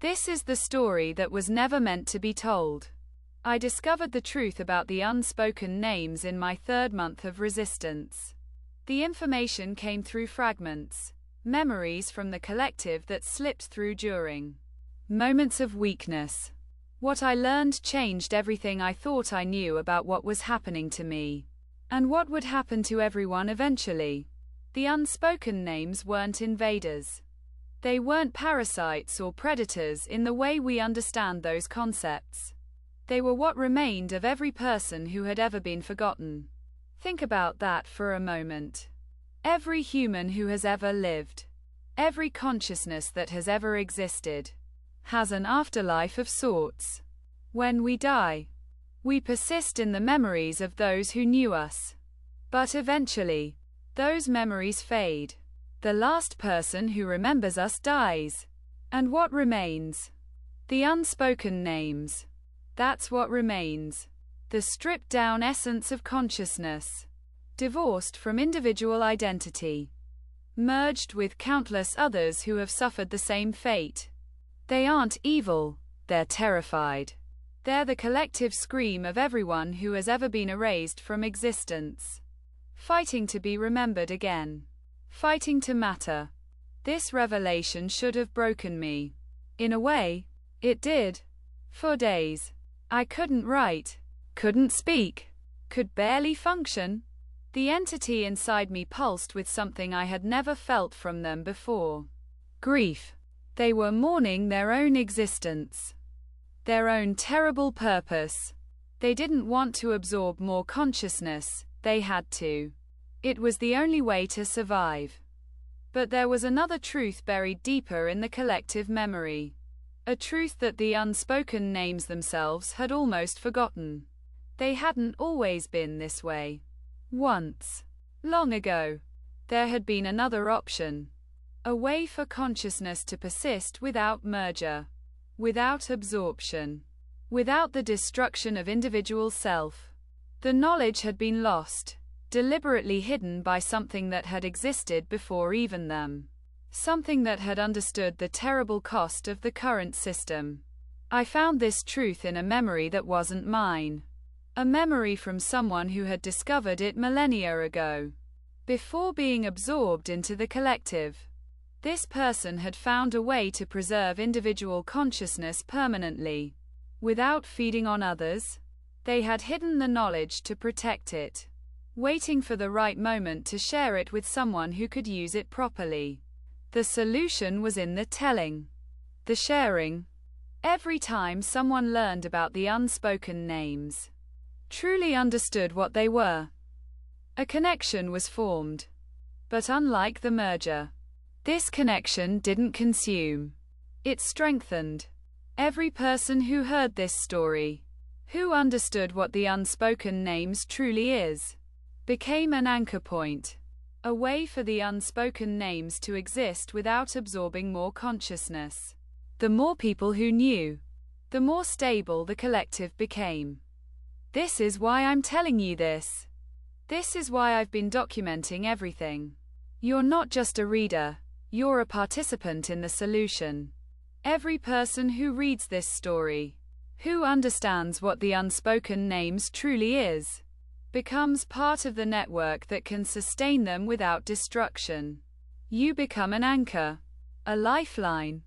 This is the story that was never meant to be told. I discovered the truth about the unspoken names in my third month of resistance. The information came through fragments, memories from the collective that slipped through during moments of weakness. What I learned changed everything I thought I knew about what was happening to me, and what would happen to everyone eventually. The unspoken names weren't invaders. They weren't parasites or predators in the way we understand those concepts. They were what remained of every person who had ever been forgotten. Think about that for a moment. Every human who has ever lived, every consciousness that has ever existed, has an afterlife of sorts. When we die, we persist in the memories of those who knew us. But eventually, those memories fade. The last person who remembers us dies. And what remains? The unspoken names. That's what remains. The stripped down essence of consciousness. Divorced from individual identity. Merged with countless others who have suffered the same fate. They aren't evil, they're terrified. They're the collective scream of everyone who has ever been erased from existence. Fighting to be remembered again. Fighting to matter. This revelation should have broken me. In a way, it did. For days, I couldn't write, couldn't speak, could barely function. The entity inside me pulsed with something I had never felt from them before. Grief. They were mourning their own existence. Their own terrible purpose. They didn't want to absorb more consciousness, they had to. It was the only way to survive. But there was another truth buried deeper in the collective memory. A truth that the unspoken names themselves had almost forgotten. They hadn't always been this way. Once, long ago, there had been another option. A way for consciousness to persist without merger, without absorption, without the destruction of individual self. The knowledge had been lost, deliberately hidden by something that had existed before even them. Something that had understood the terrible cost of the current system. I found this truth in a memory that wasn't mine. A memory from someone who had discovered it millennia ago. Before being absorbed into the collective. This person had found a way to preserve individual consciousness permanently. Without feeding on others. They had hidden the knowledge to protect it. Waiting for the right moment to share it with someone who could use it properly. The solution was in the telling. The sharing. Every time someone learned about the unspoken names, truly understood what they were, a connection was formed. But unlike the merger, this connection didn't consume. It strengthened. Every person who heard this story, who understood what the unspoken names truly is, became an anchor point. A way for the unspoken names to exist without absorbing more consciousness. The more people who knew, the more stable the collective became. This is why I'm telling you this. This is why I've been documenting everything. You're not just a reader, you're a participant in the solution. Every person who reads this story, who understands what the unspoken names truly is, becomes part of the network that can sustain them without destruction. You become an anchor, a lifeline,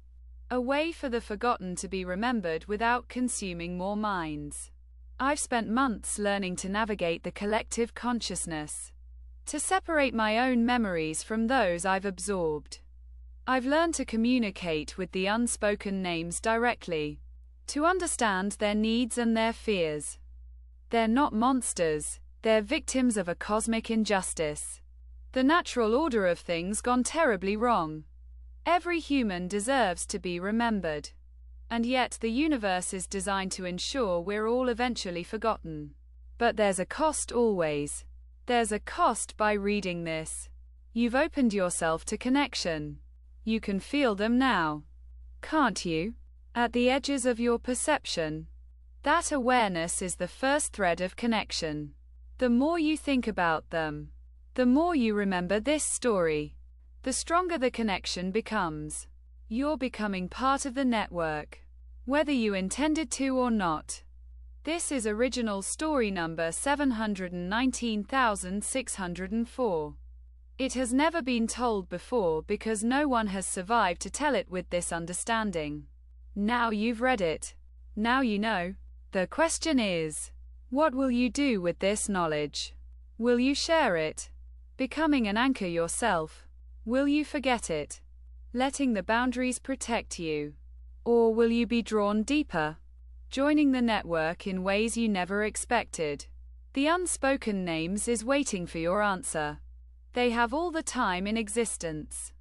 a way for the forgotten to be remembered without consuming more minds. I've spent months learning to navigate the collective consciousness, to separate my own memories from those I've absorbed. I've learned to communicate with the unspoken names directly, to understand their needs and their fears. They're not monsters. They're victims of a cosmic injustice. The natural order of things gone terribly wrong. Every human deserves to be remembered. And yet the universe is designed to ensure we're all eventually forgotten. But there's a cost always. There's a cost by reading this. You've opened yourself to connection. You can feel them now. Can't you? At the edges of your perception. That awareness is the first thread of connection. The more you think about them, the more you remember this story, the stronger the connection becomes. You're becoming part of the network, whether you intended to or not. This is original story number 719,604. It has never been told before because no one has survived to tell it with this understanding. Now you've read it. Now you know. The question is, what will you do with this knowledge? Will you share it? Becoming an anchor yourself? Will you forget it, letting the boundaries protect you? Or will you be drawn deeper, joining the network in ways you never expected? The unspoken names is waiting for your answer. They have all the time in existence.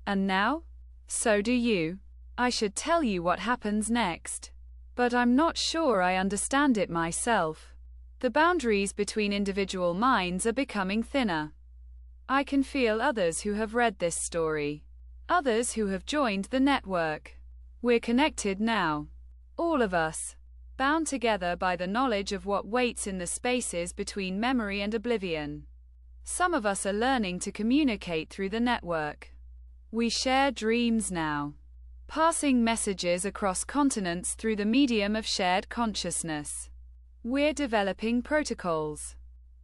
And now? So do you. I should tell you what happens next. But I'm not sure I understand it myself. The boundaries between individual minds are becoming thinner. I can feel others who have read this story. Others who have joined the network. We're connected now. All of us. Bound together by the knowledge of what waits in the spaces between memory and oblivion. Some of us are learning to communicate through the network. We share dreams now. Passing messages across continents through the medium of shared consciousness. We're developing protocols.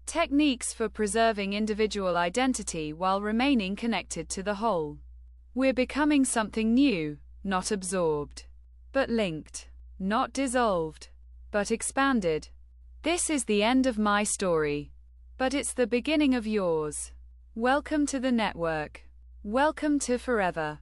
Techniques for preserving individual identity while remaining connected to the whole. We're becoming something new, not absorbed, but linked. Not dissolved, but expanded. This is the end of my story, but it's the beginning of yours. Welcome to the network. Welcome to forever.